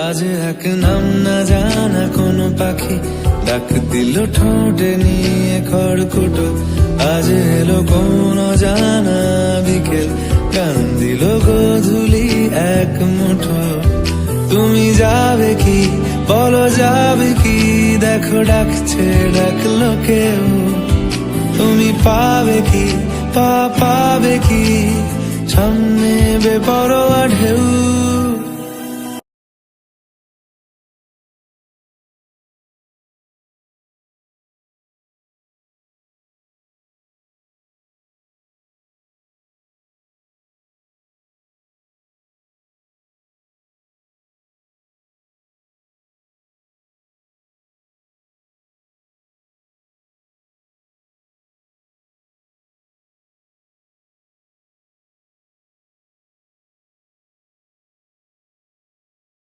আজ এক নাম না জানা কোনো পাখি ডাক দিল ঠোঁটে নিয়ে খড়কুটো। আজ এলো কোন জানা বিকেল গান দিল গোধূলি এক মুঠো। তুমি যাবে কি বলো যাবে কি, দেখো ডাকছে ডাকলো কেউ। তুমি পাবে কি পাবে কি সামনে বেপরোয়া ঢেউ।